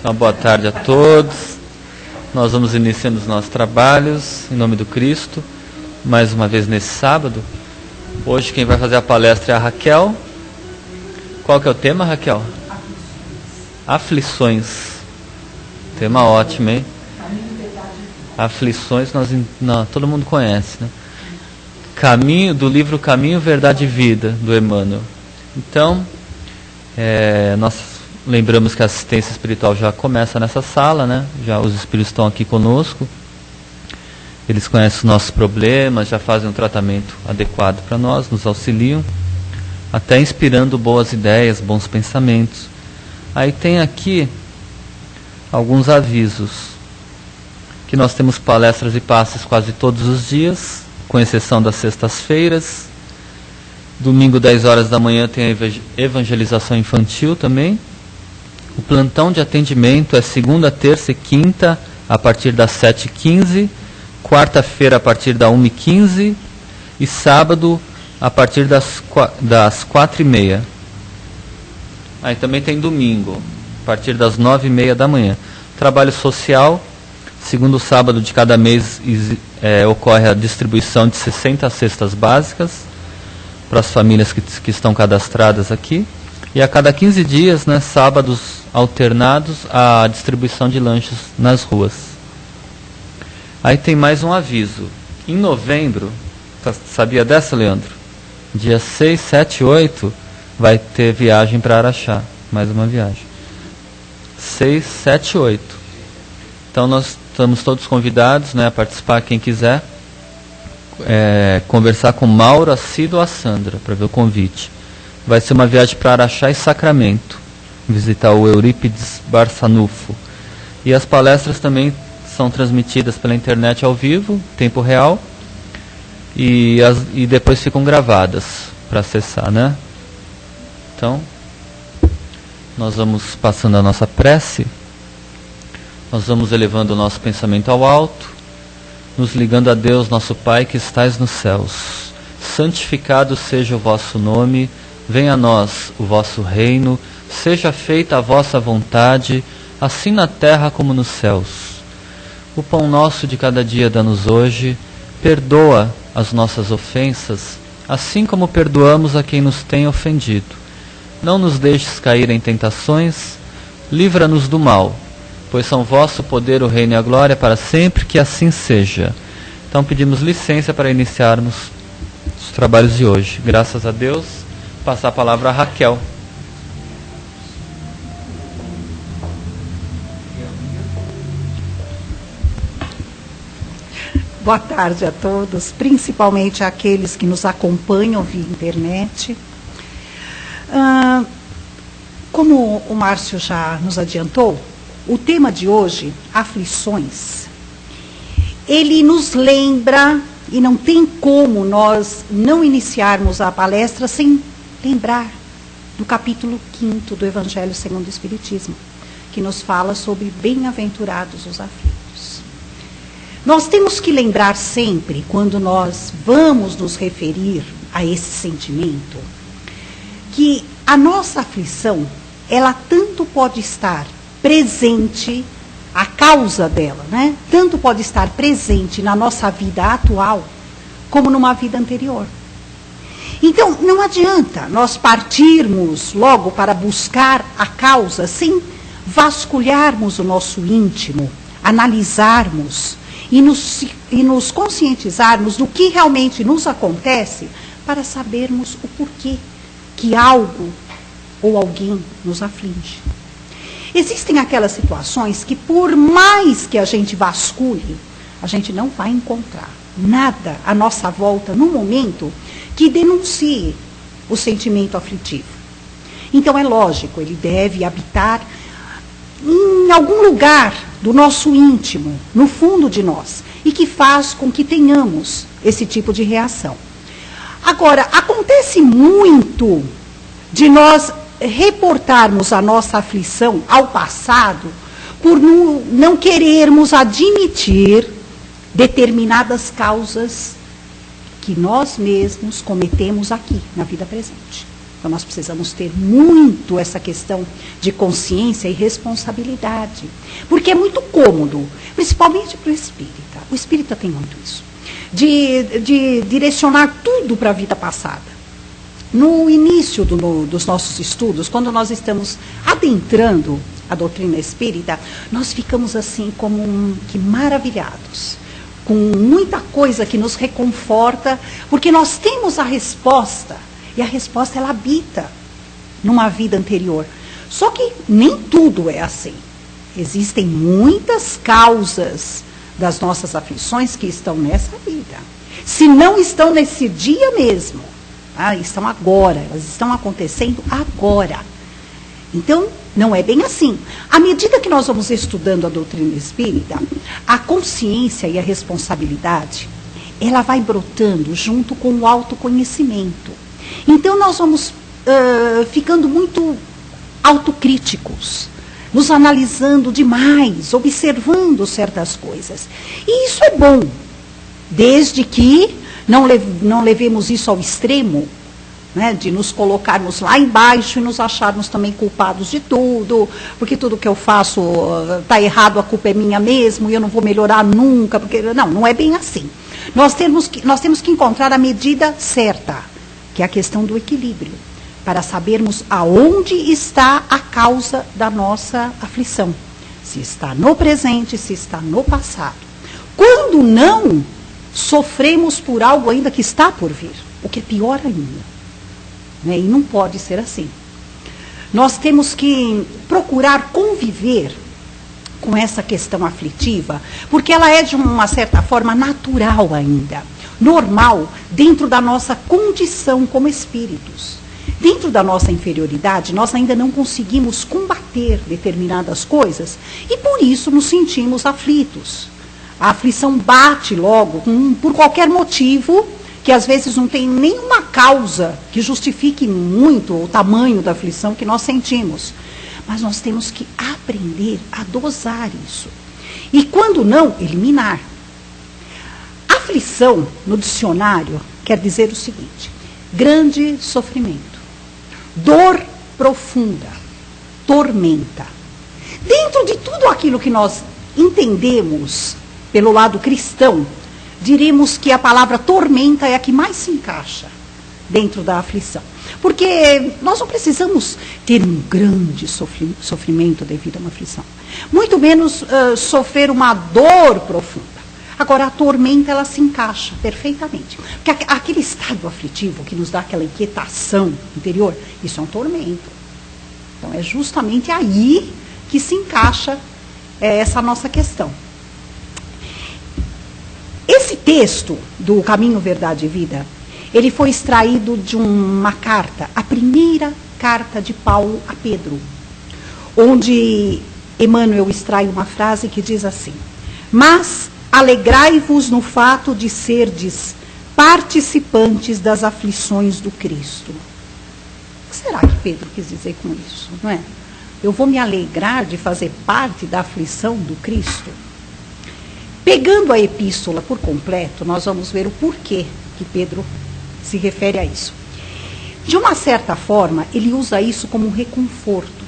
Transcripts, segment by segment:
Então, boa tarde a todos. Nós vamos iniciando os nossos trabalhos, em nome do Cristo, mais uma vez nesse sábado. Hoje quem vai fazer a palestra é a Raquel. Qual que é o tema, Raquel? Aflições. Tema ótimo, hein? Aflições, todo mundo conhece, né? Do livro Caminho, Verdade e Vida, do Emmanuel. Então, nós lembramos que a assistência espiritual já começa nessa sala, né? Já os espíritos estão aqui conosco. Eles conhecem os nossos problemas, já fazem um tratamento adequado para nós, nos auxiliam, até inspirando boas ideias, bons pensamentos. Aí tem aqui alguns avisos, que nós temos palestras e passes quase todos os dias, com exceção das sextas-feiras. Domingo, 10 horas da manhã, tem a evangelização infantil também. O plantão de atendimento é segunda, terça e quinta, a partir das 7h15, quarta-feira a partir da 1h15 e sábado a partir das 4h30. Aí também tem domingo, a partir das 9h30 da manhã. Trabalho social, segundo sábado de cada mês ocorre a distribuição de 60 cestas básicas para as famílias que estão cadastradas aqui. E a cada 15 dias, né, sábados alternados, a distribuição de lanches nas ruas. Aí tem mais um aviso. Em novembro, sabia dessa, Leandro? Dia 6, 7 e 8 vai ter viagem para Araxá. Mais uma viagem. 6, 7 e 8. Então nós estamos todos convidados, né, a participar, quem quiser. Conversar com Mauro, a Cida ou a Sandra, para ver o convite. Vai ser uma viagem para Araxá e Sacramento, visitar o Eurípides Barçanufo. E as palestras também são transmitidas pela internet ao vivo, tempo real, e depois ficam gravadas para acessar, né? Então, nós vamos passando a nossa prece, nós vamos elevando o nosso pensamento ao alto, nos ligando a Deus, nosso Pai, que estais nos céus. Santificado seja o vosso nome, venha a nós o vosso reino, seja feita a vossa vontade, assim na terra como nos céus. O pão nosso de cada dia dá-nos hoje, perdoa as nossas ofensas, assim como perdoamos a quem nos tem ofendido. Não nos deixes cair em tentações, livra-nos do mal, pois são vosso o poder, o reino e a glória para sempre, que assim seja. Então pedimos licença para iniciarmos os trabalhos de hoje. Graças a Deus. Passar a palavra a Raquel. Boa tarde a todos, principalmente àqueles que nos acompanham via internet. Como o Márcio já nos adiantou, o tema de hoje, aflições, ele nos lembra, e não tem como nós não iniciarmos a palestra sem lembrar do capítulo 5º do Evangelho segundo o Espiritismo, que nos fala sobre bem-aventurados os aflitos. Nós temos que lembrar sempre, quando nós vamos nos referir a esse sentimento, que a nossa aflição, ela tanto pode estar presente, a causa dela, né? Tanto pode estar presente na nossa vida atual, como numa vida anterior. Então, não adianta nós partirmos logo para buscar a causa sem vasculharmos o nosso íntimo, analisarmos e nos conscientizarmos do que realmente nos acontece para sabermos o porquê que algo ou alguém nos aflige. Existem aquelas situações que, por mais que a gente vasculhe, a gente não vai encontrar nada à nossa volta no momento que denuncie o sentimento aflitivo. Então é lógico, ele deve habitar em algum lugar do nosso íntimo, no fundo de nós, e que faz com que tenhamos esse tipo de reação. Agora, acontece muito de nós reportarmos a nossa aflição ao passado por não querermos admitir determinadas causas que nós mesmos cometemos aqui, na vida presente. Então nós precisamos ter muito essa questão de consciência e responsabilidade. Porque é muito cômodo, principalmente para o espírita. O espírita tem muito isso. De direcionar tudo para a vida passada. No início dos nossos estudos, quando nós estamos adentrando a doutrina espírita, nós ficamos assim como que maravilhados, com muita coisa que nos reconforta, porque nós temos a resposta, e a resposta ela habita numa vida anterior. Só que nem tudo é assim. Existem muitas causas das nossas aflições que estão nessa vida. Se não estão nesse dia mesmo, estão agora, elas estão acontecendo agora. Então, não é bem assim. À medida que nós vamos estudando a doutrina espírita, a consciência e a responsabilidade, ela vai brotando junto com o autoconhecimento. Então, nós vamos ficando muito autocríticos, nos analisando demais, observando certas coisas. E isso é bom, desde que não levemos isso ao extremo, né, de nos colocarmos lá embaixo e nos acharmos também culpados de tudo, porque tudo que eu faço está errado, a culpa é minha mesmo, e eu não vou melhorar nunca, porque não é bem assim. Nós temos que encontrar a medida certa, que é a questão do equilíbrio, para sabermos aonde está a causa da nossa aflição. Se está no presente, se está no passado. Quando não, sofremos por algo ainda que está por vir, o que é pior ainda. E não pode ser assim. Nós temos que procurar conviver com essa questão aflitiva, porque ela é de uma certa forma natural ainda, normal, dentro da nossa condição como espíritos. Dentro da nossa inferioridade, nós ainda não conseguimos combater determinadas coisas e por isso nos sentimos aflitos. A aflição bate logo, por qualquer motivo, que às vezes não tem nenhuma causa que justifique muito o tamanho da aflição que nós sentimos. Mas nós temos que aprender a dosar isso. E quando não, eliminar. Aflição, no dicionário, quer dizer o seguinte: grande sofrimento, dor profunda, tormenta. Dentro de tudo aquilo que nós entendemos pelo lado cristão, diremos que a palavra tormenta é a que mais se encaixa dentro da aflição. Porque nós não precisamos ter um grande sofrimento devido a uma aflição. Muito menos sofrer uma dor profunda. Agora, a tormenta, ela se encaixa perfeitamente. Porque aquele estado aflitivo que nos dá aquela inquietação interior, isso é um tormento. Então, é justamente aí que se encaixa essa nossa questão. Esse texto do Caminho, Verdade e Vida, ele foi extraído de uma carta, a primeira carta de Paulo a Pedro, onde Emmanuel extrai uma frase que diz assim: mas alegrai-vos no fato de serdes participantes das aflições do Cristo. O que será que Pedro quis dizer com isso, não é? Eu vou me alegrar de fazer parte da aflição do Cristo? Pegando a epístola por completo, nós vamos ver o porquê que Pedro se refere a isso. De uma certa forma, ele usa isso como um reconforto,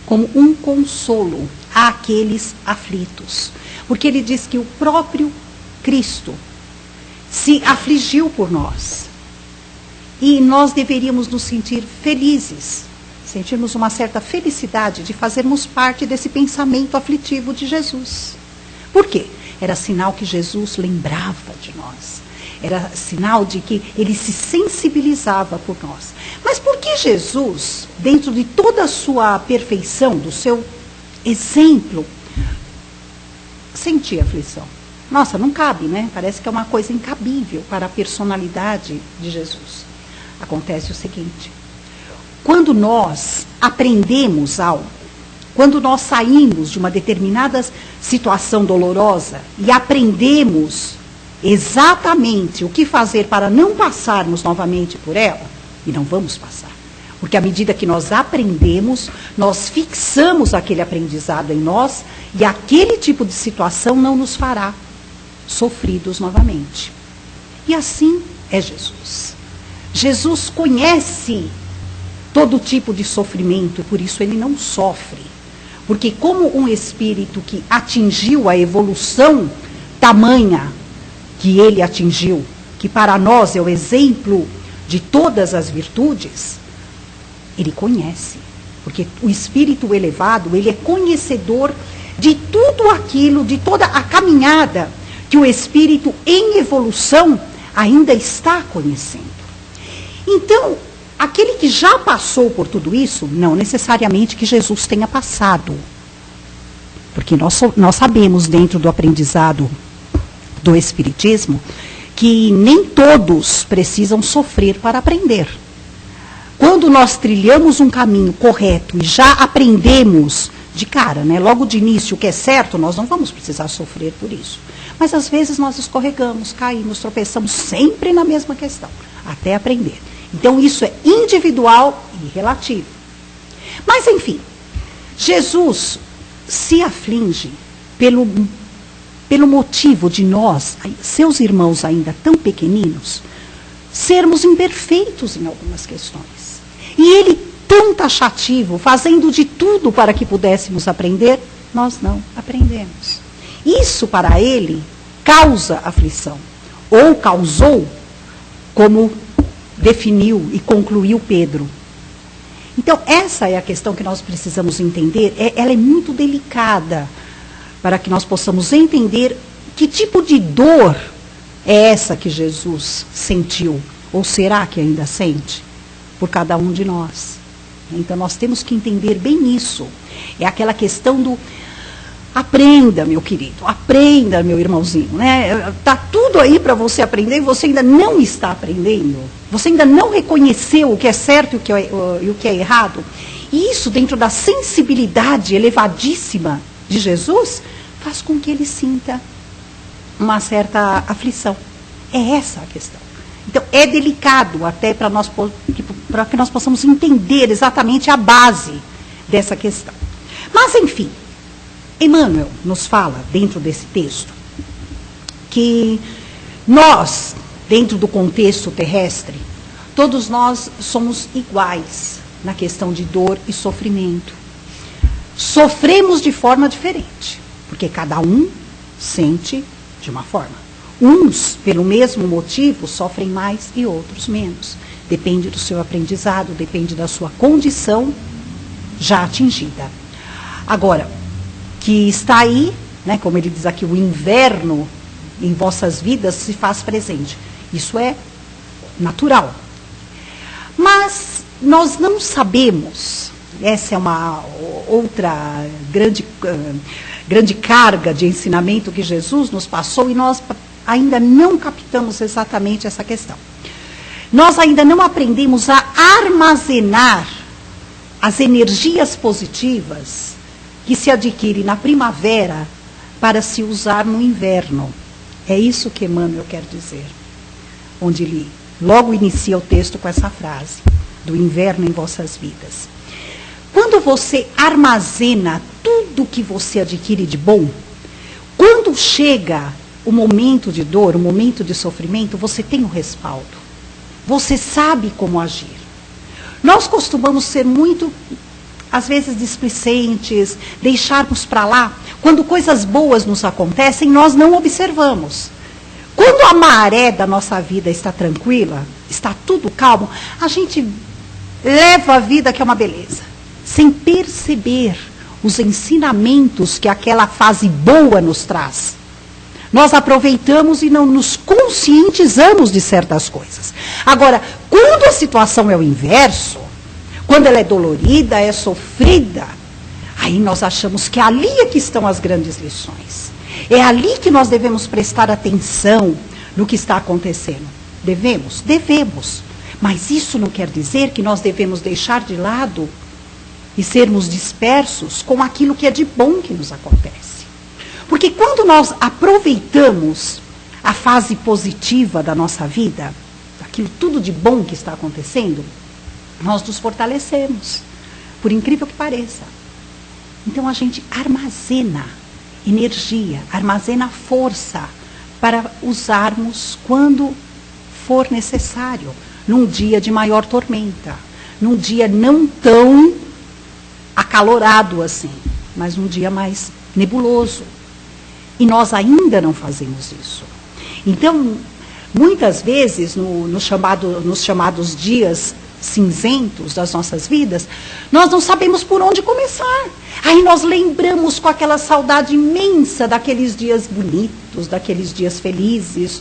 como um consolo àqueles aflitos. Porque ele diz que o próprio Cristo se afligiu por nós. E nós deveríamos nos sentir felizes, sentirmos uma certa felicidade de fazermos parte desse pensamento aflitivo de Jesus. Por quê? Era sinal que Jesus lembrava de nós. Era sinal de que ele se sensibilizava por nós. Mas por que Jesus, dentro de toda a sua perfeição, do seu exemplo, sentia aflição? Nossa, não cabe, né? Parece que é uma coisa incabível para a personalidade de Jesus. Acontece o seguinte: quando nós aprendemos algo, quando nós saímos de uma determinada situação dolorosa e aprendemos exatamente o que fazer para não passarmos novamente por ela, e não vamos passar, porque à medida que nós aprendemos, nós fixamos aquele aprendizado em nós e aquele tipo de situação não nos fará sofridos novamente. E assim é Jesus. Jesus conhece todo tipo de sofrimento, e por isso ele não sofre. Porque como um espírito que atingiu a evolução tamanha que ele atingiu, que para nós é o exemplo de todas as virtudes, ele conhece. Porque o espírito elevado, ele é conhecedor de tudo aquilo, de toda a caminhada que o espírito em evolução ainda está conhecendo. Então, aquele que já passou por tudo isso, não necessariamente que Jesus tenha passado. Porque nós sabemos, dentro do aprendizado do Espiritismo, que nem todos precisam sofrer para aprender. Quando nós trilhamos um caminho correto e já aprendemos de cara, né, logo de início, o que é certo, nós não vamos precisar sofrer por isso. Mas às vezes nós escorregamos, caímos, tropeçamos sempre na mesma questão, até aprender. Então isso é individual e relativo. Mas enfim, Jesus se aflige pelo motivo de nós, seus irmãos ainda tão pequeninos, sermos imperfeitos em algumas questões. E ele tão taxativo, fazendo de tudo para que pudéssemos aprender, nós não aprendemos. Isso para ele causa aflição, ou causou, como definiu e concluiu Pedro. Então, essa é a questão que nós precisamos entender. Ela é muito delicada para que nós possamos entender que tipo de dor é essa que Jesus sentiu, ou será que ainda sente, por cada um de nós. Então, nós temos que entender bem isso. É aquela questão do aprenda, meu querido, aprenda, meu irmãozinho, né? Tá tudo aí para você aprender e você ainda não está aprendendo. Você ainda não reconheceu o que é certo e o que é errado. E isso, dentro da sensibilidade elevadíssima de Jesus, faz com que ele sinta uma certa aflição. É essa a questão. Então, é delicado até para que nós possamos entender exatamente a base dessa questão. Mas, enfim, Emmanuel nos fala, dentro desse texto, que nós, dentro do contexto terrestre, todos nós somos iguais na questão de dor e sofrimento. Sofremos de forma diferente, porque cada um sente de uma forma. Uns, pelo mesmo motivo, sofrem mais e outros menos. Depende do seu aprendizado, depende da sua condição já atingida. Agora, que está aí, né, como ele diz aqui, o inverno em vossas vidas se faz presente. Isso é natural. Mas nós não sabemos, essa é uma outra grande carga de ensinamento que Jesus nos passou, e nós ainda não captamos exatamente essa questão. Nós ainda não aprendemos a armazenar as energias positivas que se adquirem na primavera para se usar no inverno. É isso que Emmanuel quer dizer, onde ele logo inicia o texto com essa frase, do inverno em vossas vidas. Quando você armazena tudo que você adquire de bom, quando chega o momento de dor, o momento de sofrimento, você tem o respaldo. Você sabe como agir. Nós costumamos ser muito, às vezes, displicentes, deixarmos para lá. Quando coisas boas nos acontecem, nós não observamos. Quando a maré da nossa vida está tranquila, está tudo calmo, a gente leva a vida que é uma beleza, sem perceber os ensinamentos que aquela fase boa nos traz. Nós aproveitamos e não nos conscientizamos de certas coisas. Agora, quando a situação é o inverso, quando ela é dolorida, é sofrida, aí nós achamos que ali é que estão as grandes lições. É ali que nós devemos prestar atenção no que está acontecendo. Devemos? Devemos. Mas isso não quer dizer que nós devemos deixar de lado e sermos dispersos com aquilo que é de bom que nos acontece. Porque quando nós aproveitamos a fase positiva da nossa vida, aquilo tudo de bom que está acontecendo, nós nos fortalecemos, por incrível que pareça. Então a gente armazena energia, armazena força para usarmos quando for necessário, num dia de maior tormenta, num dia não tão acalorado assim, mas num dia mais nebuloso. E nós ainda não fazemos isso. Então, muitas vezes, nos chamados dias cinzentos das nossas vidas, nós não sabemos por onde começar. Aí nós lembramos com aquela saudade imensa daqueles dias bonitos, daqueles dias felizes,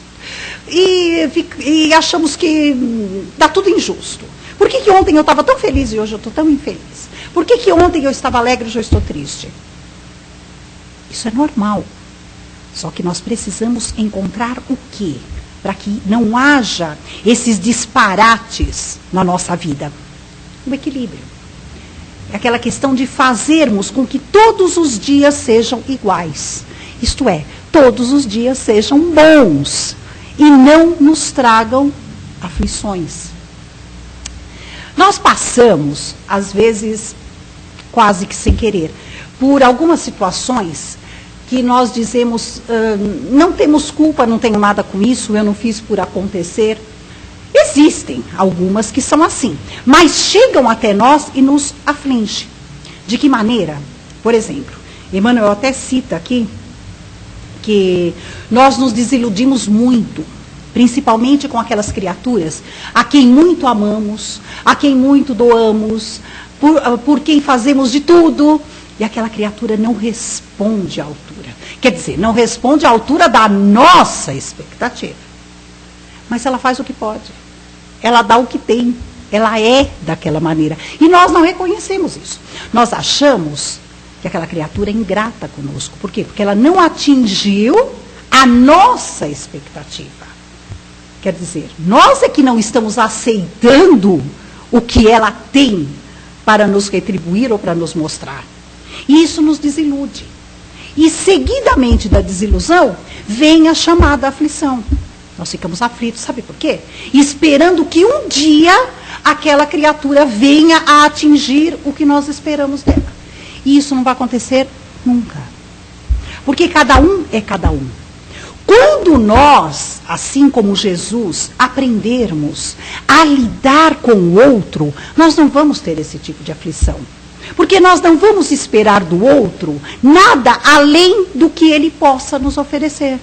e achamos que dá tudo injusto. Por que ontem eu estava tão feliz e hoje eu estou tão infeliz? Por que ontem eu estava alegre e hoje eu estou triste? Isso é normal. Só que nós precisamos encontrar o quê? Para que não haja esses disparates na nossa vida. O equilíbrio. É aquela questão de fazermos com que todos os dias sejam iguais. Isto é, todos os dias sejam bons e não nos tragam aflições. Nós passamos, às vezes, quase que sem querer, por algumas situações que nós dizemos, não temos culpa, não tenho nada com isso, eu não fiz por acontecer. Existem algumas que são assim, mas chegam até nós e nos afligem. De que maneira? Por exemplo, Emmanuel até cita aqui que nós nos desiludimos muito, principalmente com aquelas criaturas a quem muito amamos, a quem muito doamos, por quem fazemos de tudo, e aquela criatura não responde à altura. Quer dizer, não responde à altura da nossa expectativa. Mas ela faz o que pode. Ela dá o que tem. Ela é daquela maneira. E nós não reconhecemos isso. Nós achamos que aquela criatura é ingrata conosco. Por quê? Porque ela não atingiu a nossa expectativa. Quer dizer, nós é que não estamos aceitando o que ela tem para nos retribuir ou para nos mostrar. E isso nos desilude. E seguidamente da desilusão, vem a chamada aflição. Nós ficamos aflitos, sabe por quê? Esperando que um dia aquela criatura venha a atingir o que nós esperamos dela. E isso não vai acontecer nunca. Porque cada um é cada um. Quando nós, assim como Jesus, aprendermos a lidar com o outro, nós não vamos ter esse tipo de aflição. Porque nós não vamos esperar do outro nada além do que ele possa nos oferecer.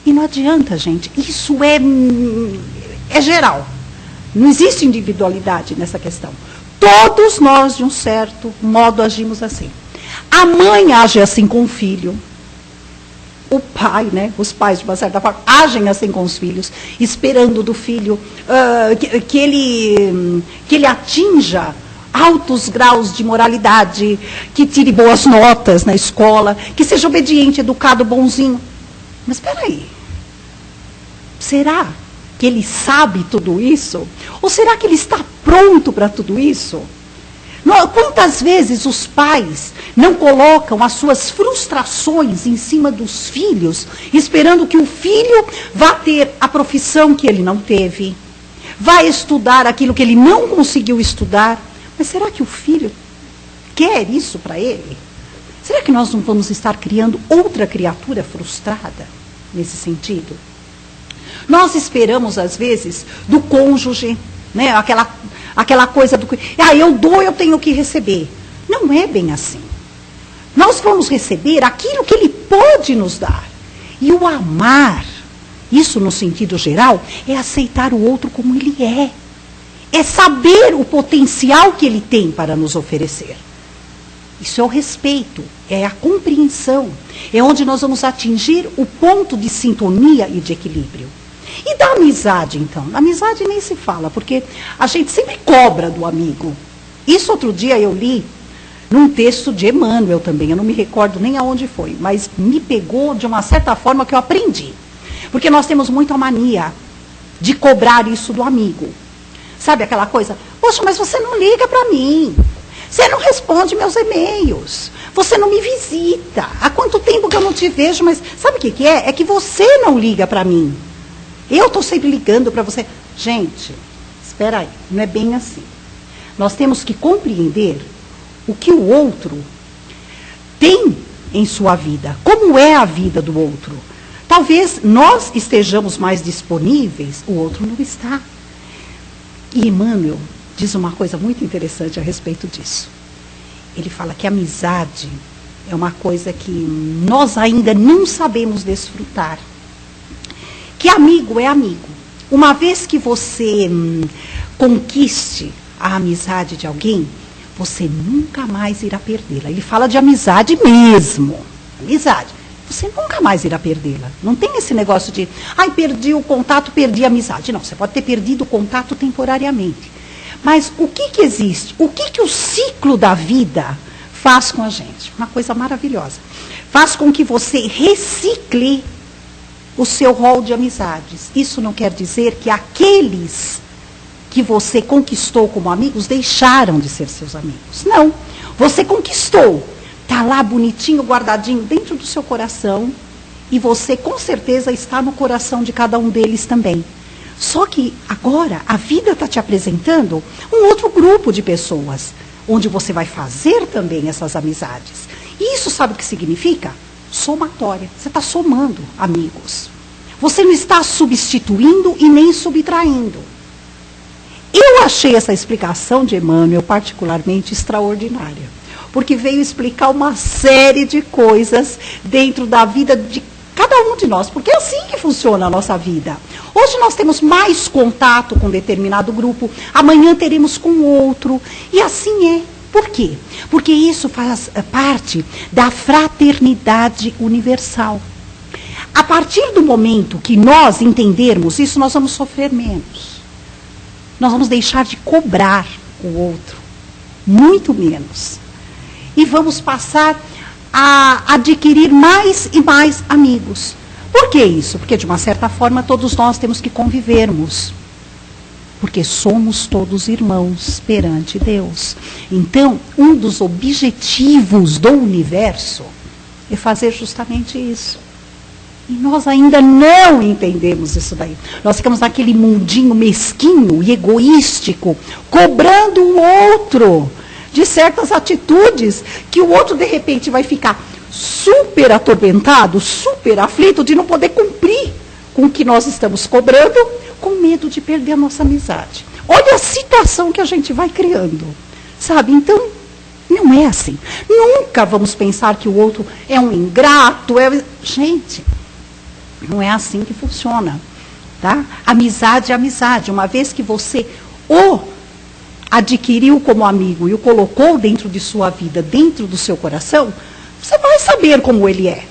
E não adianta, gente, isso é geral. Não existe individualidade nessa questão. Todos nós, de um certo modo, agimos assim. A mãe age assim com o filho. O pai, né, os pais, de uma certa forma, agem assim com os filhos, esperando do filho que ele atinja altos graus de moralidade, que tire boas notas na escola, que seja obediente, educado, bonzinho. Mas espera aí. Será que ele sabe tudo isso? Ou será que ele está pronto para tudo isso? Quantas vezes os pais não colocam as suas frustrações em cima dos filhos, esperando que o filho vá ter a profissão que ele não teve, vá estudar aquilo que ele não conseguiu estudar? Mas será que o filho quer isso para ele? Será que nós não vamos estar criando outra criatura frustrada nesse sentido? Nós esperamos, às vezes, do cônjuge, né, aquela coisa do... eu dou, eu tenho que receber. Não é bem assim. Nós vamos receber aquilo que ele pode nos dar. E o amar, isso no sentido geral, é aceitar o outro como ele é. É saber o potencial que ele tem para nos oferecer. Isso é o respeito, é a compreensão. É onde nós vamos atingir o ponto de sintonia e de equilíbrio. E da amizade, então? Da amizade nem se fala, porque a gente sempre cobra do amigo. Isso outro dia eu li num texto de Emmanuel também, eu não me recordo nem aonde foi, mas me pegou de uma certa forma que eu aprendi. Porque nós temos muita mania de cobrar isso do amigo. Sabe aquela coisa? Poxa, mas você não liga para mim. Você não responde meus e-mails. Você não me visita. Há quanto tempo que eu não te vejo, mas sabe o que é? É que você não liga para mim. Eu estou sempre ligando para você. Gente, espera aí, não é bem assim. Nós temos que compreender o que o outro tem em sua vida. Como é a vida do outro. Talvez nós estejamos mais disponíveis, o outro não está. E Emmanuel diz uma coisa muito interessante a respeito disso. Ele fala que a amizade é uma coisa que nós ainda não sabemos desfrutar. Que amigo é amigo. Uma vez que você conquiste a amizade de alguém, você nunca mais irá perdê-la. Ele fala de amizade mesmo. Amizade. Você nunca mais irá perdê-la. Não tem esse negócio de, perdi o contato, perdi a amizade. Não, você pode ter perdido o contato temporariamente. Mas o que existe? O que o ciclo da vida faz com a gente? Uma coisa maravilhosa. Faz com que você recicle o seu rol de amizades. Isso não quer dizer que aqueles que você conquistou como amigos deixaram de ser seus amigos. Não. Você conquistou. Está lá bonitinho, guardadinho dentro do seu coração. E você com certeza está no coração de cada um deles também. Só que agora a vida está te apresentando um outro grupo de pessoas, onde você vai fazer também essas amizades. E isso sabe o que significa? Somatória. Você está somando amigos. Você não está substituindo e nem subtraindo. Eu achei essa explicação de Emmanuel particularmente extraordinária, porque veio explicar uma série de coisas dentro da vida de cada um de nós, porque é assim que funciona a nossa vida. Hoje nós temos mais contato com determinado grupo, amanhã teremos com outro, e assim é. Por quê? Porque isso faz parte da fraternidade universal. A partir do momento que nós entendermos isso, nós vamos sofrer menos. Nós vamos deixar de cobrar o outro, muito menos. E vamos passar a adquirir mais e mais amigos. Por que isso? Porque, de uma certa forma, todos nós temos que convivermos. Porque somos todos irmãos perante Deus. Então, um dos objetivos do universo é fazer justamente isso. E nós ainda não entendemos isso daí. Nós ficamos naquele mundinho mesquinho e egoístico, cobrando o outro de certas atitudes que o outro, de repente, vai ficar super atormentado, super aflito de não poder cumprir com o que nós estamos cobrando, com medo de perder a nossa amizade. Olha a situação que a gente vai criando, sabe? Então, não é assim. Nunca vamos pensar que o outro é um ingrato. Gente, não é assim que funciona, tá? Amizade é amizade. Uma vez que você o adquiriu como amigo e o colocou dentro de sua vida, dentro do seu coração, você vai saber como ele é.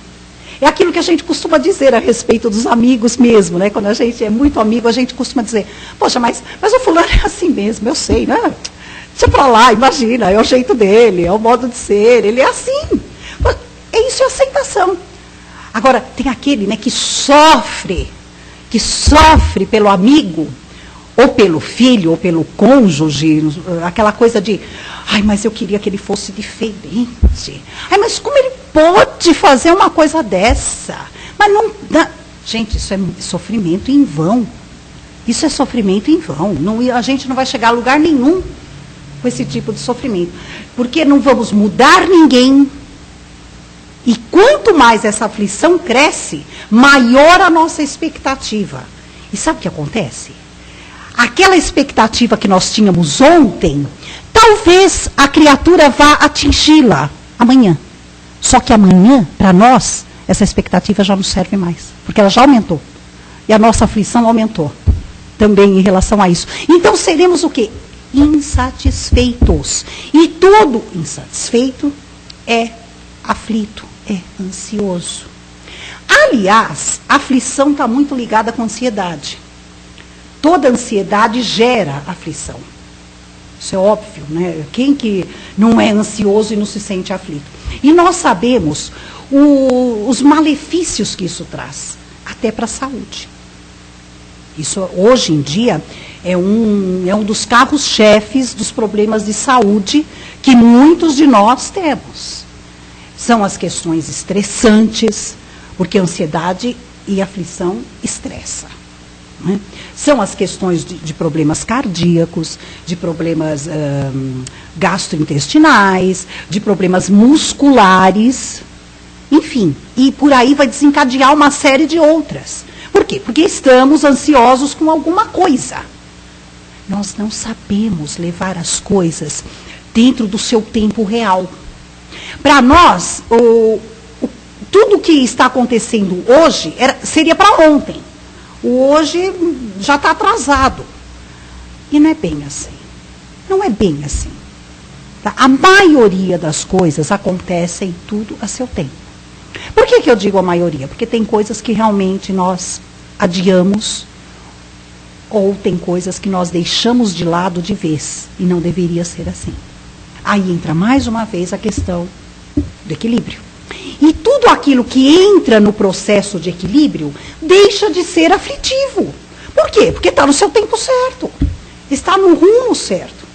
É aquilo que a gente costuma dizer a respeito dos amigos mesmo, né? Quando a gente é muito amigo, a gente costuma dizer, poxa, mas o fulano é assim mesmo, eu sei, né? Deixa pra lá, imagina, é o jeito dele, é o modo de ser, ele é assim. Isso é aceitação. Agora, tem aquele, né, que sofre pelo amigo, ou pelo filho, ou pelo cônjuge, aquela coisa de, mas eu queria que ele fosse diferente. Mas como ele pode fazer uma coisa dessa? Mas não dá. Gente, isso é sofrimento em vão. Isso é sofrimento em vão. A gente não vai chegar a lugar nenhum com esse tipo de sofrimento. Porque não vamos mudar ninguém. E quanto mais essa aflição cresce, maior a nossa expectativa. E sabe o que acontece? Aquela expectativa que nós tínhamos ontem, talvez a criatura vá atingi-la amanhã. Só que amanhã, para nós, essa expectativa já não serve mais. Porque ela já aumentou. E a nossa aflição aumentou também em relação a isso. Então seremos o quê? Insatisfeitos. E todo insatisfeito é aflito, é ansioso. Aliás, a aflição está muito ligada com a ansiedade. Toda ansiedade gera aflição. Isso é óbvio, né? Quem que não é ansioso e não se sente aflito? E nós sabemos os malefícios que isso traz, até para a saúde. Isso, hoje em dia, é um dos carros-chefes dos problemas de saúde que muitos de nós temos. São as questões estressantes, porque a ansiedade e a aflição estressa. Né? São as questões de problemas cardíacos, de problemas gastrointestinais, de problemas musculares, enfim. E por aí vai desencadear uma série de outras. Por quê? Porque estamos ansiosos com alguma coisa. Nós não sabemos levar as coisas dentro do seu tempo real. Para nós, tudo que está acontecendo hoje seria para ontem. O hoje já está atrasado. E não é bem assim. Não é bem assim. Tá? A maioria das coisas acontecem tudo a seu tempo. Por que eu digo a maioria? Porque tem coisas que realmente nós adiamos, ou tem coisas que nós deixamos de lado de vez, e não deveria ser assim. Aí entra mais uma vez a questão do equilíbrio. E tudo aquilo que entra no processo de equilíbrio deixa de ser aflitivo. Por quê? Porque está no seu tempo certo, está no rumo certo,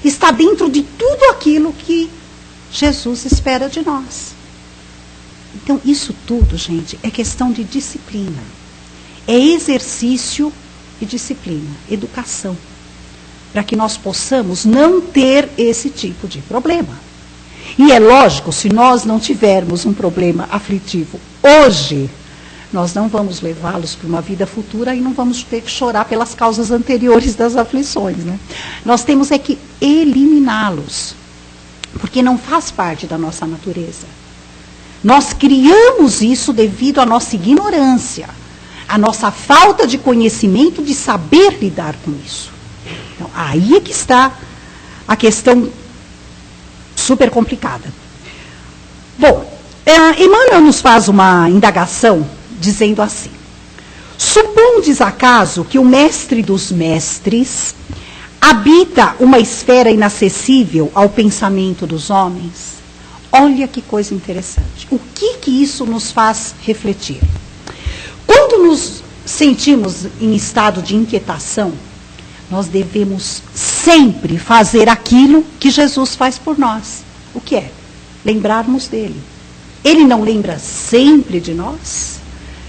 está dentro de tudo aquilo que Jesus espera de nós. Então, isso tudo, gente, é questão de disciplina. É exercício e disciplina, educação, para que nós possamos não ter esse tipo de problema. E é lógico, se nós não tivermos um problema aflitivo hoje, nós não vamos levá-los para uma vida futura e não vamos ter que chorar pelas causas anteriores das aflições, né? Nós temos é que eliminá-los, porque não faz parte da nossa natureza. Nós criamos isso devido à nossa ignorância, à nossa falta de conhecimento, de saber lidar com isso. Então, aí é que está a questão super complicada. Bom, Emmanuel nos faz uma indagação dizendo assim: supondes acaso que o mestre dos mestres habita uma esfera inacessível ao pensamento dos homens? Olha que coisa interessante. O que isso nos faz refletir? Quando nos sentimos em estado de inquietação, nós devemos sempre fazer aquilo que Jesus faz por nós. O que é? Lembrarmos dele. Ele não lembra sempre de nós?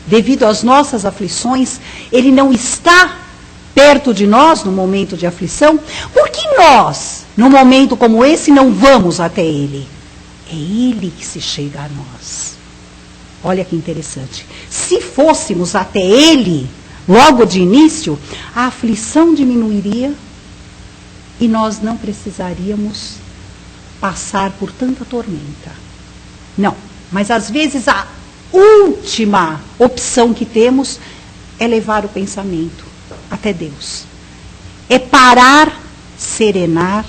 Devido às nossas aflições, ele não está perto de nós no momento de aflição? Por que nós, num momento como esse, não vamos até ele? É ele que se chega a nós. Olha que interessante. Se fôssemos até ele, logo de início, a aflição diminuiria e nós não precisaríamos passar por tanta tormenta. Não, mas às vezes a última opção que temos é levar o pensamento até Deus. É parar, serenar,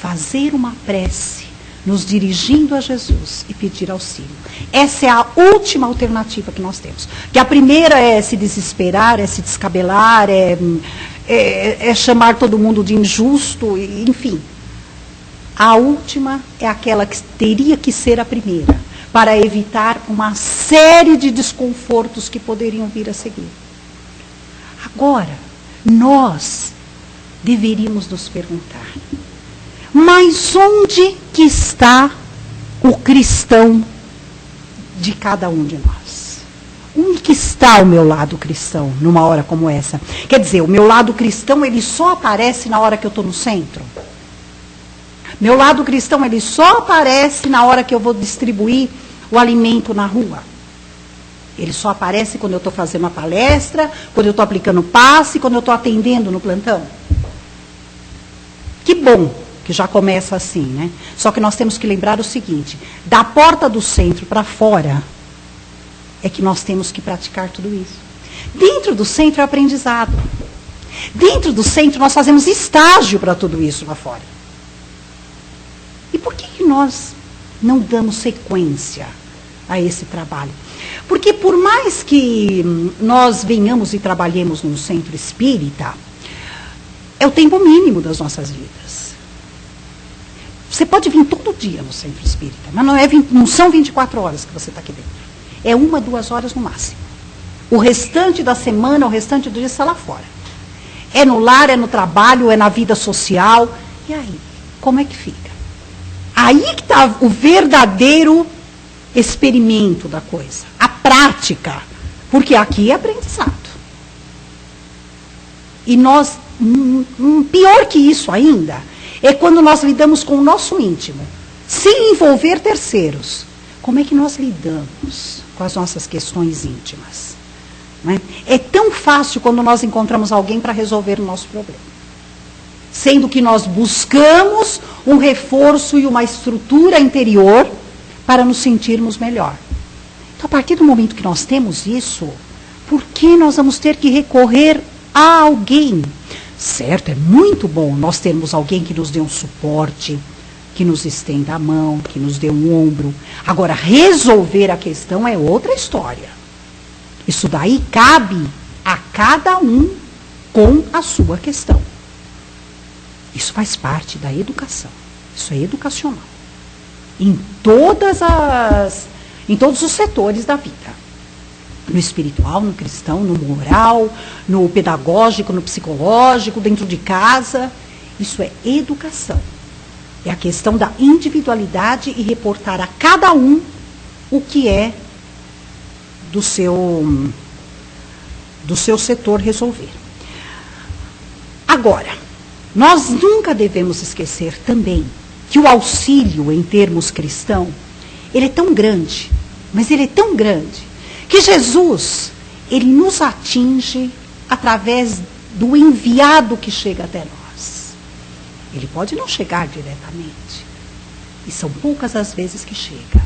fazer uma prece, nos dirigindo a Jesus e pedir auxílio. Essa é a última alternativa que nós temos. Que a primeira é se desesperar, é se descabelar, é chamar todo mundo de injusto, enfim. A última é aquela que teria que ser a primeira, para evitar uma série de desconfortos que poderiam vir a seguir. Agora, nós deveríamos nos perguntar: mas onde que está o cristão de cada um de nós? Onde que está o meu lado cristão numa hora como essa? Quer dizer, o meu lado cristão, ele só aparece na hora que eu estou no centro? Meu lado cristão, ele só aparece na hora que eu vou distribuir o alimento na rua? Ele só aparece quando eu estou fazendo uma palestra, quando eu estou aplicando passe, quando eu estou atendendo no plantão? Que bom que já começa assim, né? Só que nós temos que lembrar o seguinte: da porta do centro para fora é que nós temos que praticar tudo isso. Dentro do centro é aprendizado. Dentro do centro nós fazemos estágio para tudo isso lá fora. E por que nós não damos sequência a esse trabalho? Porque por mais que nós venhamos e trabalhemos no centro espírita, é o tempo mínimo das nossas vidas. Você pode vir todo dia no centro espírita, mas não são 24 horas que você está aqui dentro. É 1, 2 horas no máximo. O restante da semana, o restante do dia, está lá fora. É no lar, é no trabalho, é na vida social. E aí, como é que fica? Aí que está o verdadeiro experimento da coisa, a prática. Porque aqui é aprendizado. E nós, pior que isso ainda, é quando nós lidamos com o nosso íntimo, sem envolver terceiros. Como é que nós lidamos com as nossas questões íntimas? Não é? É tão fácil quando nós encontramos alguém para resolver o nosso problema. sendo que nós buscamos um reforço e uma estrutura interior para nos sentirmos melhor. Então, a partir do momento que nós temos isso, por que nós vamos ter que recorrer a alguém? Certo, é muito bom nós termos alguém que nos dê um suporte, que nos estenda a mão, que nos dê um ombro. Agora, resolver a questão é outra história. Isso daí cabe a cada um com a sua questão. Isso faz parte da educação. Isso é educacional. Em todos os setores da vida. No espiritual, no cristão, no moral, no pedagógico, no psicológico, dentro de casa. Isso é educação. É a questão da individualidade e reportar a cada um o que é do seu setor resolver. Agora, nós nunca devemos esquecer também que o auxílio em termos cristãos, ele é tão grande, mas ele é tão grande, que Jesus, ele nos atinge através do enviado que chega até nós. Ele pode não chegar diretamente, e são poucas as vezes que chega,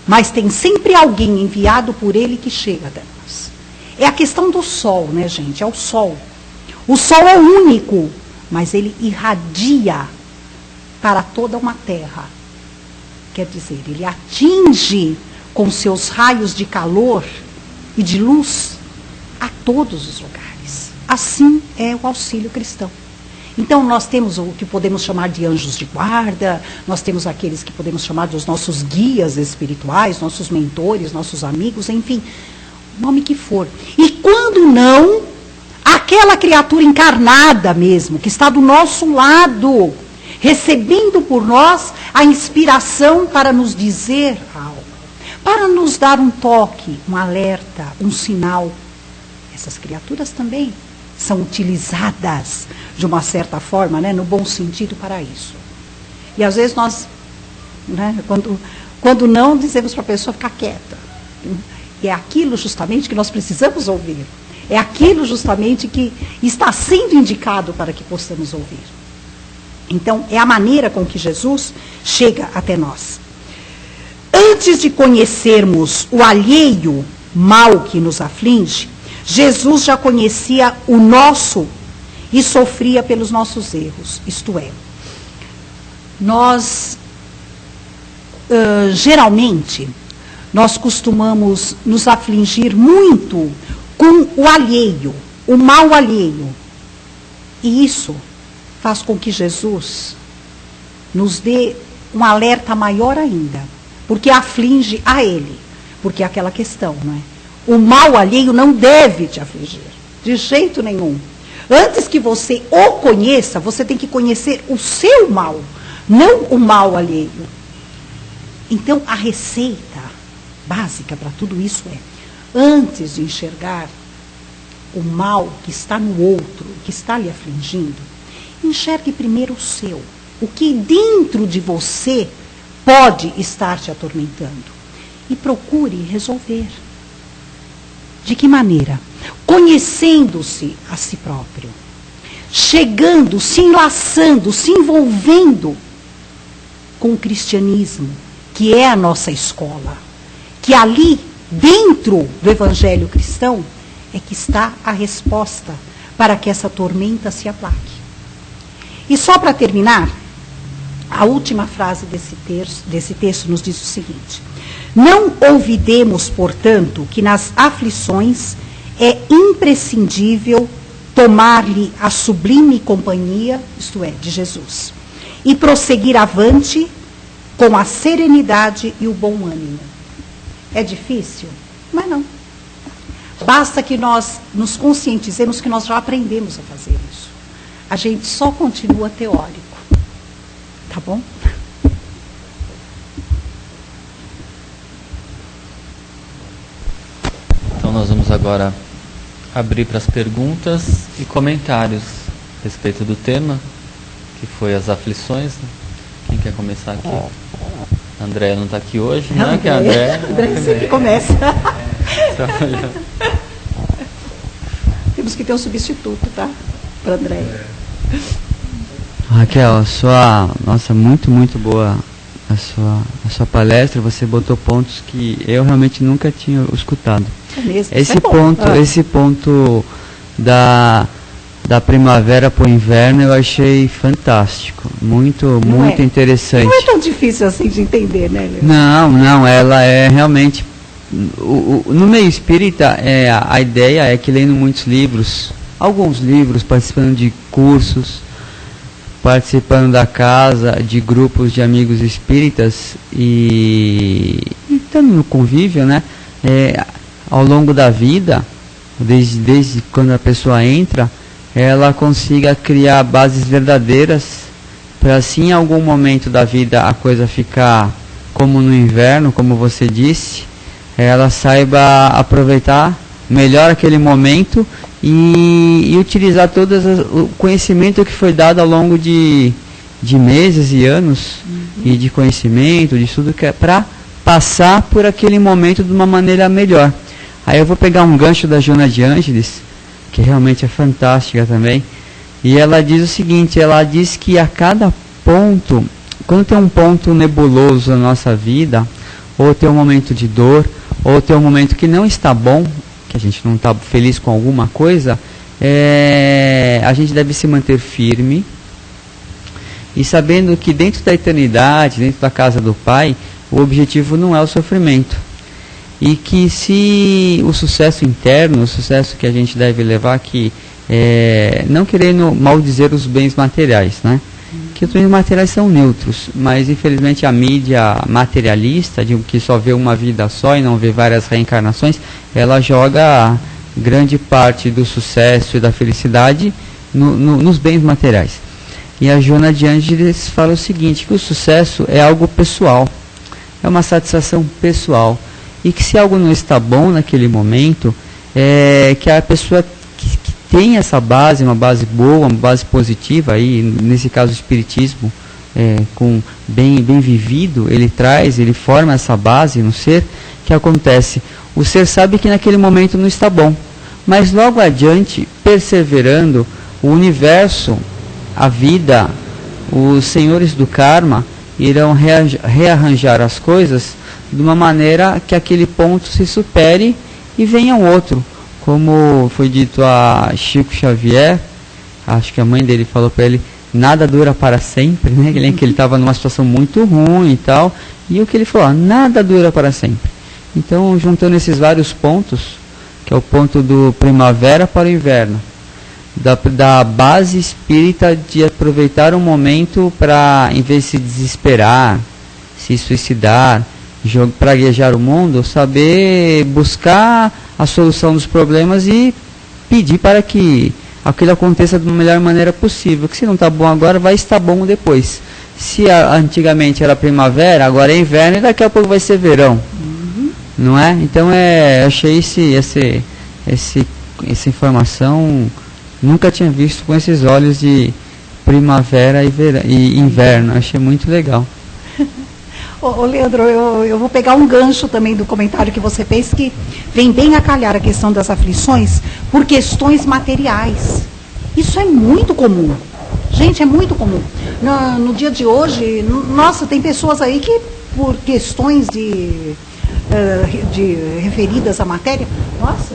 mas tem sempre alguém enviado por ele que chega até nós. É a questão do sol, né, gente? É o sol. O sol é único, mas ele irradia para toda uma terra. Quer dizer, ele atinge com seus raios de calor e de luz a todos os lugares. Assim é o auxílio cristão. Então, nós temos o que podemos chamar de anjos de guarda, nós temos aqueles que podemos chamar dos nossos guias espirituais, nossos mentores, nossos amigos, enfim, o nome que for. E quando não, aquela criatura encarnada mesmo, que está do nosso lado, recebendo por nós a inspiração para nos dizer algo, para nos dar um toque, um alerta, um sinal. Essas criaturas também são utilizadas de uma certa forma, né, no bom sentido para isso. E às vezes nós, né, quando não, dizemos para a pessoa ficar quieta. E é aquilo justamente que nós precisamos ouvir. É aquilo justamente que está sendo indicado para que possamos ouvir. Então, é a maneira com que Jesus chega até nós. Antes de conhecermos o alheio mal que nos aflige, Jesus já conhecia o nosso e sofria pelos nossos erros. Isto é, nós, geralmente, nós costumamos nos afligir muito com o alheio, o mal alheio. E isso faz com que Jesus nos dê um alerta maior ainda, porque aflige a ele, porque é aquela questão, não é? O mal alheio não deve te afligir, de jeito nenhum. Antes que você o conheça, você tem que conhecer o seu mal, não o mal alheio. Então, a receita básica para tudo isso é, antes de enxergar o mal que está no outro, que está lhe afligindo, enxergue primeiro o seu. O que dentro de você pode estar te atormentando. E procure resolver. De que maneira? Conhecendo-se a si próprio. Chegando, se enlaçando, se envolvendo com o cristianismo, que é a nossa escola. Que ali, dentro do evangelho cristão, é que está a resposta para que essa tormenta se aplaque. E só para terminar, a última frase desse texto nos diz o seguinte: não olvidemos, portanto, que nas aflições é imprescindível tomar-lhe a sublime companhia, isto é, de Jesus, e prosseguir avante com a serenidade e o bom ânimo. É difícil? Mas não. Basta que nós nos conscientizemos que nós já aprendemos a fazer isso. A gente só continua teórico. Tá bom? Então nós vamos agora abrir para as perguntas e comentários a respeito do tema, que foi as aflições. Quem quer começar aqui? A Andréia não está aqui hoje, né? Que a Andréia sempre começa. Temos que ter um substituto, tá? Para a Andréia. Raquel, nossa, muito boa a sua palestra. Você botou pontos que eu realmente nunca tinha escutado. É mesmo, esse ponto da primavera para o inverno eu achei fantástico, muito interessante. Não é tão difícil assim de entender, né, Leandro? Não, ela é realmente, no meio espírita, a ideia é que lendo muitos livros, alguns livros, participando de cursos, participando da casa, de grupos de amigos espíritas e estando no convívio, né, ao longo da vida, desde quando a pessoa entra, ela consiga criar bases verdadeiras para assim em algum momento da vida a coisa ficar como no inverno, como você disse, ela saiba aproveitar melhor aquele momento e utilizar todo o conhecimento que foi dado ao longo de meses e anos, e de conhecimento, de tudo que é para passar por aquele momento de uma maneira melhor. Aí eu vou pegar um gancho da Joana de Ângeles, que realmente é fantástica também, e ela diz o seguinte, ela diz que a cada ponto, quando tem um ponto nebuloso na nossa vida, ou tem um momento de dor, ou tem um momento que não está bom, que a gente não está feliz com alguma coisa, a gente deve se manter firme, e sabendo que dentro da eternidade, dentro da casa do Pai, o objetivo não é o sofrimento. E que se o sucesso interno, o sucesso que a gente deve levar, que não querendo maldizer os bens materiais, né? Que os bens materiais são neutros, mas infelizmente a mídia materialista, que só vê uma vida só e não vê várias reencarnações, ela joga grande parte do sucesso e da felicidade nos bens materiais. E a Joana de Ângeles fala o seguinte, que o sucesso é algo pessoal, é uma satisfação pessoal. E que se algo não está bom naquele momento, que a pessoa que tem essa base, uma base boa, uma base positiva, aí, nesse caso o espiritismo, com bem vivido, ele forma essa base no ser, que acontece? O ser sabe que naquele momento não está bom, mas logo adiante, perseverando, o universo, a vida, os senhores do karma, irão rearranjar as coisas de uma maneira que aquele ponto se supere e venha um outro. Como foi dito a Chico Xavier, acho que a mãe dele falou para ele, nada dura para sempre, né? Que ele estava numa situação muito ruim e tal, e o que ele falou, nada dura para sempre. Então, juntando esses vários pontos, que é o ponto do primavera para o inverno, da base espírita de aproveitar um momento para, em vez de se desesperar, se suicidar, praguejar o mundo, saber buscar a solução dos problemas e pedir para que aquilo aconteça de uma melhor maneira possível, que se não está bom agora, vai estar bom depois. Se antigamente era primavera, agora é inverno e daqui a pouco vai ser verão. Não é? Então achei essa informação, nunca tinha visto com esses olhos de primavera e inverno, achei muito legal. Ô Leandro, eu vou pegar um gancho também do comentário que você fez, que vem bem a calhar a questão das aflições por questões materiais. Isso é muito comum. Gente, é muito comum. No dia de hoje, nossa, tem pessoas aí que, por questões de referidas à matéria, nossa,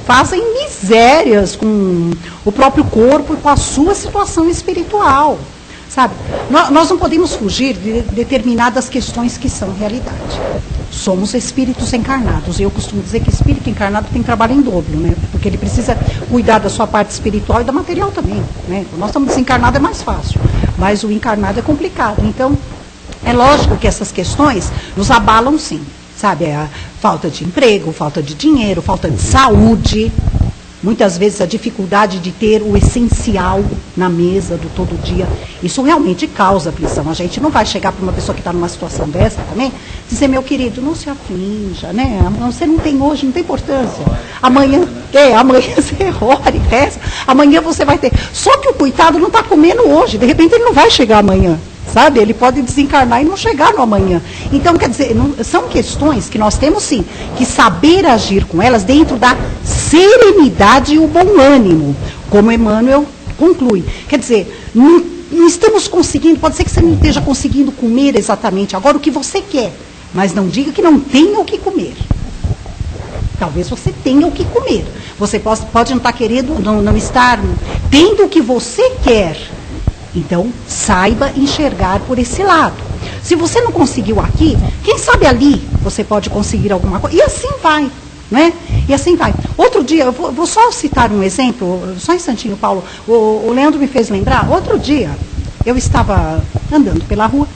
fazem misérias com o próprio corpo e com a sua situação espiritual. Sabe? Nós não podemos fugir de determinadas questões que são realidade. Somos espíritos encarnados. E eu costumo dizer que espírito encarnado tem trabalho em dobro, né? Porque ele precisa cuidar da sua parte espiritual e da material também. Né? Nós estamos desencarnados, é mais fácil. Mas o encarnado é complicado. Então, é lógico que essas questões nos abalam sim. Sabe? A falta de emprego, falta de dinheiro, falta de saúde. Muitas vezes a dificuldade de ter o essencial na mesa do todo dia, isso realmente causa aflição. A gente não vai chegar para uma pessoa que está numa situação dessa também, dizer, meu querido, não se aflinja, né? Você não tem hoje, não tem importância. Amanhã você ora e reza, amanhã você vai ter. Só que o coitado não está comendo hoje, de repente ele não vai chegar amanhã. Sabe? Ele pode desencarnar e não chegar no amanhã. Então, quer dizer, são questões que nós temos, sim, que saber agir com elas dentro da serenidade e o bom ânimo, como Emmanuel conclui. Quer dizer, não estamos conseguindo, pode ser que você não esteja conseguindo comer exatamente agora o que você quer, mas não diga que não tenha o que comer. Talvez você tenha o que comer. Você pode não estar querendo, não estar tendo o que você quer. Então, saiba enxergar por esse lado. Se você não conseguiu aqui, quem sabe ali você pode conseguir alguma coisa. E assim vai, né? E assim vai. Outro dia, eu vou só citar um exemplo, só um instantinho, Paulo. O Leandro me fez lembrar. Outro dia, eu estava andando pela rua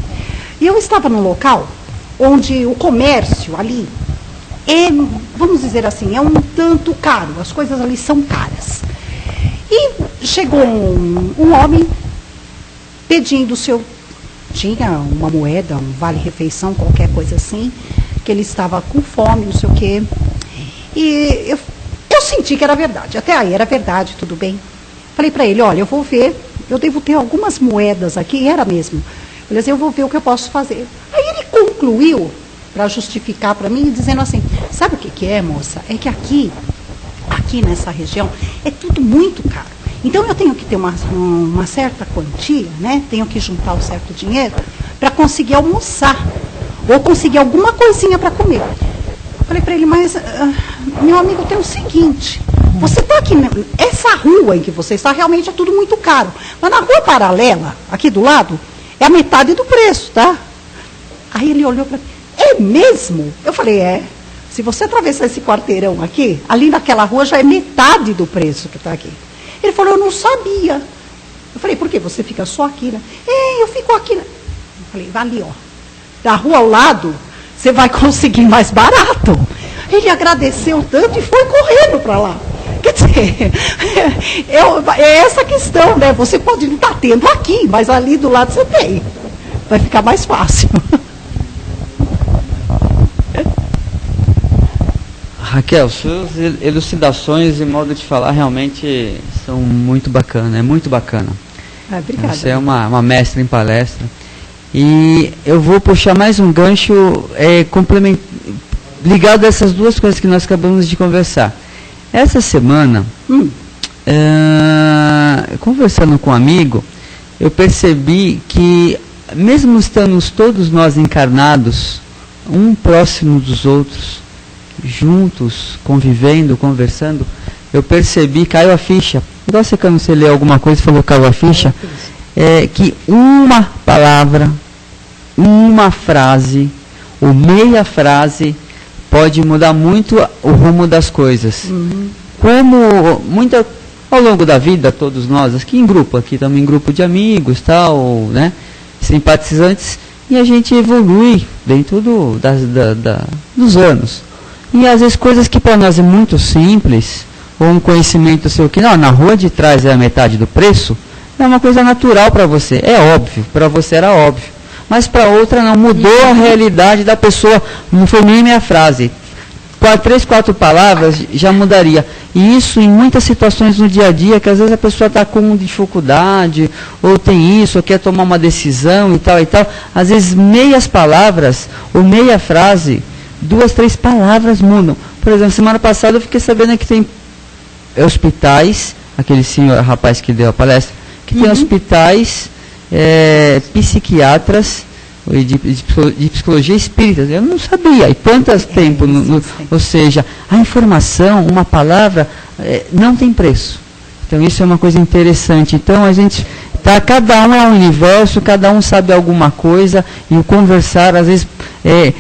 e eu estava num local onde o comércio ali vamos dizer assim, é um tanto caro, as coisas ali são caras. E chegou um homem pedindo tinha uma moeda, um vale-refeição, qualquer coisa assim, que ele estava com fome, não sei o quê. E eu senti que era verdade, até aí era verdade, tudo bem. Falei para ele, olha, eu vou ver, eu devo ter algumas moedas aqui, e era mesmo. Falei assim, eu vou ver o que eu posso fazer. Aí ele concluiu, para justificar para mim, dizendo assim, sabe o que é, moça? É que aqui nessa região, é tudo muito caro. Então eu tenho que ter uma certa quantia, né? Tenho que juntar um certo dinheiro para conseguir almoçar, ou conseguir alguma coisinha para comer. Falei para ele, mas meu amigo, tem o seguinte, você está aqui, essa rua em que você está, realmente é tudo muito caro. Mas na rua paralela, aqui do lado, é a metade do preço, tá? Aí ele olhou para mim, é mesmo? Eu falei, se você atravessar esse quarteirão aqui, ali naquela rua já é metade do preço que está aqui. Ele falou, eu não sabia. Eu falei, por quê? Você fica só aqui, né? Eu fico aqui. Eu falei, ali, ó. Da rua ao lado, você vai conseguir mais barato. Ele agradeceu tanto e foi correndo para lá. Quer dizer, é essa questão, né? Você pode não estar tendo aqui, mas ali do lado você tem. Vai ficar mais fácil. Raquel, suas elucidações e modo de falar realmente são muito bacanas, é muito bacana. Obrigada. Você é uma mestra em palestra. E eu vou puxar mais um gancho ligado a essas duas coisas que nós acabamos de conversar. Essa semana, conversando com um amigo, eu percebi que, mesmo estando todos nós encarnados, um próximo dos outros, juntos, convivendo, conversando, eu percebi, caiu a ficha, igual você quando você lê alguma coisa e falou caiu a ficha, que uma palavra, uma frase, ou meia frase, pode mudar muito o rumo das coisas. Como ao longo da vida, todos nós, aqui em grupo, aqui estamos em grupo de amigos, tal, né, simpatizantes, e a gente evolui dentro dos anos. E às vezes coisas que para nós é muito simples, ou um conhecimento seu que na rua de trás é a metade do preço, é uma coisa natural para você. É óbvio, para você era óbvio. Mas para outra não, mudou a realidade da pessoa, não foi nem minha frase. 3, 4 palavras já mudaria. E isso em muitas situações no dia a dia, que às vezes a pessoa está com dificuldade, ou tem isso, ou quer tomar uma decisão e tal. Às vezes meias palavras, ou meia frase, 2, 3 palavras mudam. Por exemplo, semana passada eu fiquei sabendo que tem hospitais, aquele rapaz que deu a palestra, que tem hospitais, psiquiatras de psicologia espírita. Eu não sabia. E quantos tempo, ou seja, a informação, uma palavra, não tem preço. Então isso é uma coisa interessante. Então a gente cada um é um universo, cada um sabe alguma coisa, e o conversar às vezes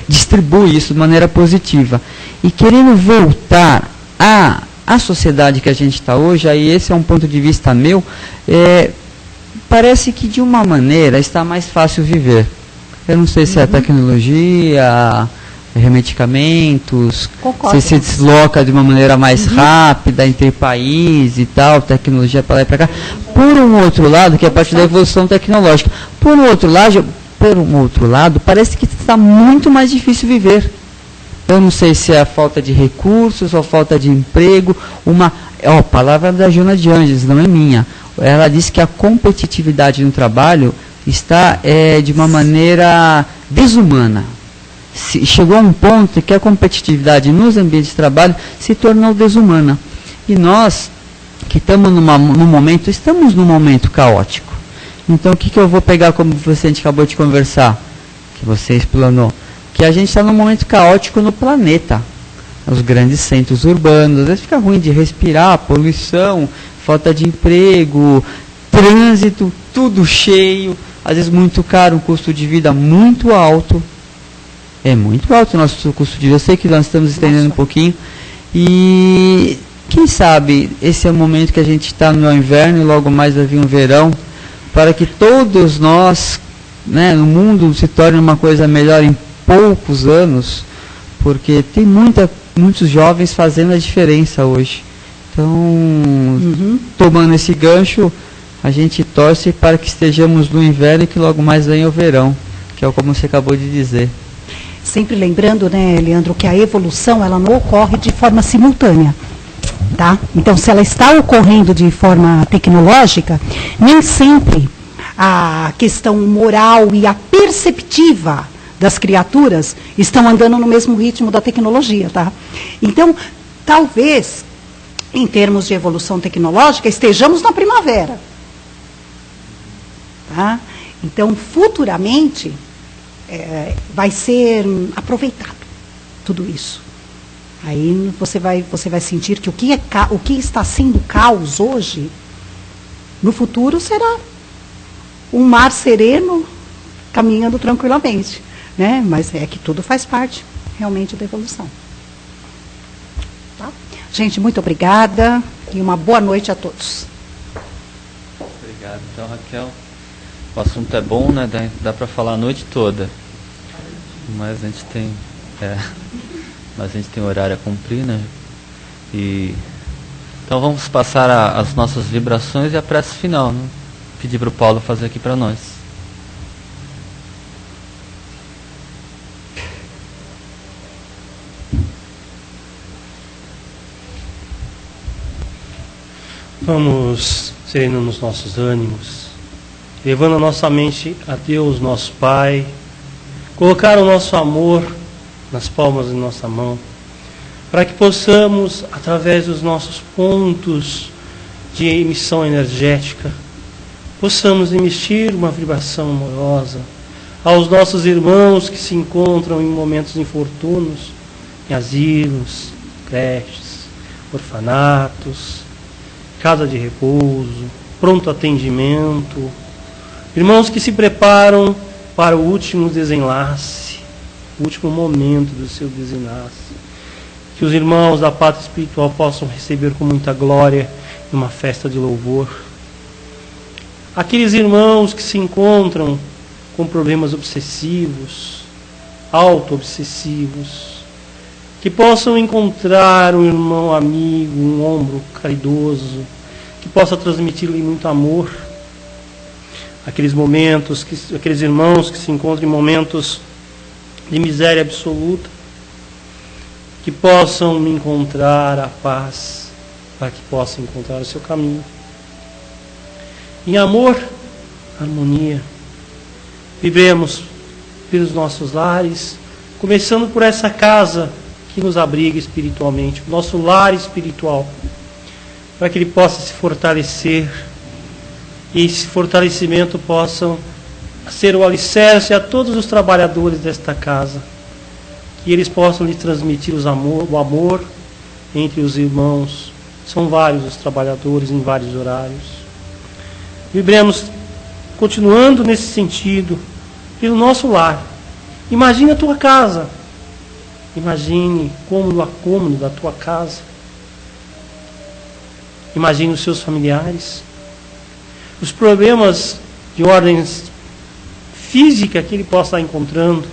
distribui isso de maneira positiva. E querendo voltar à sociedade que a gente está hoje, aí esse é um ponto de vista meu, parece que de uma maneira está mais fácil viver. Eu não sei se é a tecnologia, remedicamentos, se desloca de uma maneira mais rápida entre países e tal, tecnologia para lá e para cá. Por um outro lado, que é a partir da evolução tecnológica. Por um outro lado, parece que está muito mais difícil viver. Eu não sei se é a falta de recursos ou a falta de emprego. Palavra da Joana de Ângeles, não é minha. Ela disse que a competitividade no trabalho está de uma maneira desumana. Chegou a um ponto que a competitividade nos ambientes de trabalho se tornou desumana. E nós, que estamos num momento caótico. Então o que eu vou pegar como a gente acabou de conversar, que você explanou? Que a gente está num momento caótico no planeta. Os grandes centros urbanos, às vezes fica ruim de respirar, poluição, falta de emprego, trânsito, tudo cheio, às vezes muito caro, um custo de vida muito alto. É muito alto o nosso custo de vida. Eu sei que nós estamos estendendo um pouquinho. E quem sabe esse é o momento que a gente está no inverno e logo mais vai vir um verão, para que todos nós, né, no mundo se torne uma coisa melhor em poucos anos, porque tem muitos jovens fazendo a diferença hoje. Então, tomando esse gancho, a gente torce para que estejamos no inverno e que logo mais venha o verão, que é como você acabou de dizer. Sempre lembrando, né, Leandro, que a evolução ela não ocorre de forma simultânea. Tá? Então, se ela está ocorrendo de forma tecnológica, nem sempre a questão moral e a perceptiva das criaturas estão andando no mesmo ritmo da tecnologia. Tá? Então, talvez, em termos de evolução tecnológica, estejamos na primavera. Tá? Então, futuramente, vai ser aproveitado tudo isso. Aí você vai sentir que o que está sendo caos hoje, no futuro será um mar sereno caminhando tranquilamente, né? Mas é que tudo faz parte realmente da evolução. Tá? Gente, muito obrigada e uma boa noite a todos. Obrigado. Então, Raquel, o assunto é bom, né? Dá para falar a noite toda, mas a gente tem horário a cumprir, né? Então vamos passar as nossas vibrações e a prece final, né? Pedir para o Paulo fazer aqui para nós. Vamos serenando os nossos ânimos, levando a nossa mente a Deus, nosso Pai, colocar o nosso amor nas palmas de nossa mão, para que possamos, através dos nossos pontos de emissão energética, possamos emitir uma vibração amorosa aos nossos irmãos que se encontram em momentos infortúnios, em asilos, creches, orfanatos, casa de repouso, pronto atendimento, irmãos que se preparam para o último desenlace, o último momento do seu desenlace. Que os irmãos da pátria espiritual possam receber com muita glória uma festa de louvor. Aqueles irmãos que se encontram com problemas obsessivos, auto-obsessivos, que possam encontrar um irmão amigo, um ombro caridoso, que possa transmitir-lhe muito amor. Aqueles irmãos que se encontram em momentos de miséria absoluta, que possam encontrar a paz, para que possam encontrar o seu caminho. Em amor, harmonia, vibremos pelos nossos lares, começando por essa casa que nos abriga espiritualmente, o nosso lar espiritual, para que ele possa se fortalecer, e esse fortalecimento possa ser o alicerce a todos os trabalhadores desta casa, que eles possam lhe transmitir o amor entre os irmãos. São vários os trabalhadores em vários horários. Vibremos, continuando nesse sentido, pelo nosso lar. Imagine a tua casa. Imagine cômodo a cômodo da tua casa. Imagine os seus familiares. Os problemas de ordem física que ele possa estar encontrando,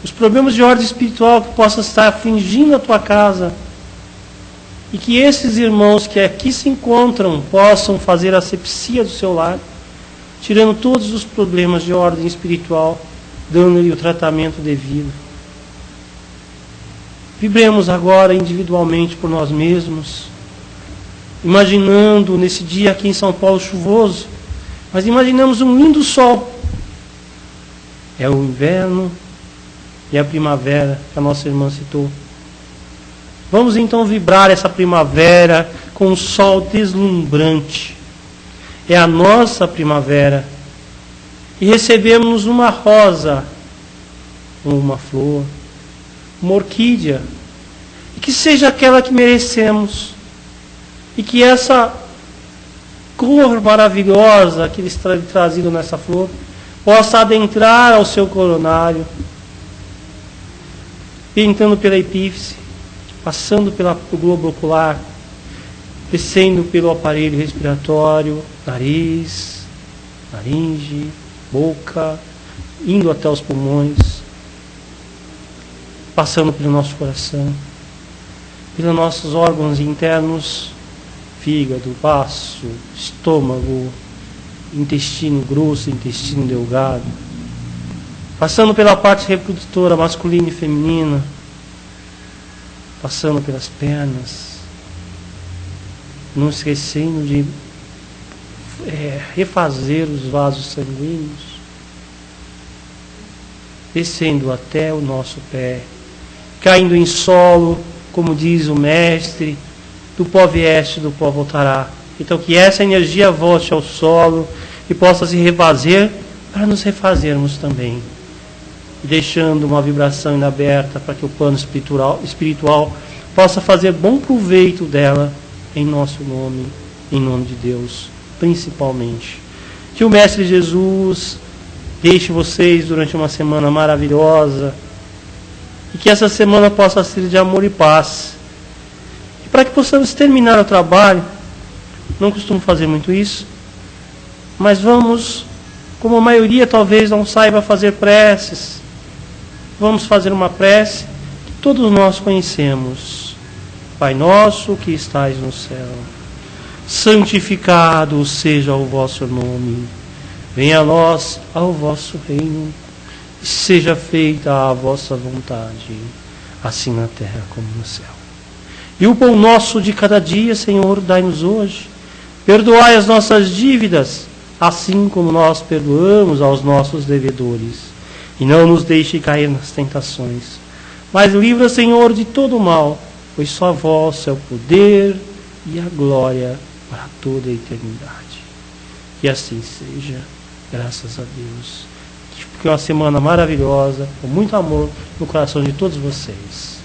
os problemas de ordem espiritual que possa estar afligindo a tua casa, e que esses irmãos que aqui se encontram possam fazer a asepsia do seu lar, tirando todos os problemas de ordem espiritual, dando-lhe o tratamento devido. Vibremos agora individualmente por nós mesmos, imaginando nesse dia aqui em São Paulo chuvoso, mas imaginamos um lindo sol. É o inverno e a primavera que a nossa irmã citou. Vamos então vibrar essa primavera com um sol deslumbrante. é a nossa primavera. E recebemos uma rosa, uma flor, uma orquídea, e que seja aquela que merecemos, e que essa cor maravilhosa que eles têm trazido nessa flor possa adentrar ao seu coronário, entrando pela epífise, passando pelo globo ocular, descendo pelo aparelho respiratório, nariz, laringe, boca, indo até os pulmões, passando pelo nosso coração, pelos nossos órgãos internos, fígado, baço, estômago, intestino grosso, intestino delgado, passando pela parte reprodutora masculina e feminina, passando pelas pernas, não esquecendo de refazer os vasos sanguíneos, descendo até o nosso pé, caindo em solo, como diz o mestre, do pó vieste, do pó voltará. Então que essa energia volte ao solo e possa se refazer para nos refazermos também, deixando uma vibração inaberta para que o plano espiritual possa fazer bom proveito dela em nosso nome, em nome de Deus, principalmente. Que o Mestre Jesus deixe vocês durante uma semana maravilhosa e que essa semana possa ser de amor e paz. E para que possamos terminar o trabalho, não costumo fazer muito isso, mas vamos, como a maioria talvez não saiba fazer preces, vamos fazer uma prece que todos nós conhecemos. Pai nosso que estais no céu, santificado seja o vosso nome. Venha a nós ao vosso reino, e seja feita a vossa vontade, assim na terra como no céu. E o pão nosso de cada dia, Senhor, dai-nos hoje. Perdoai as nossas dívidas, assim como nós perdoamos aos nossos devedores. E não nos deixe cair nas tentações, mas livra, Senhor, de todo o mal, pois só vós é o poder e a glória para toda a eternidade. Que assim seja, graças a Deus. Que fique uma semana maravilhosa, com muito amor no coração de todos vocês.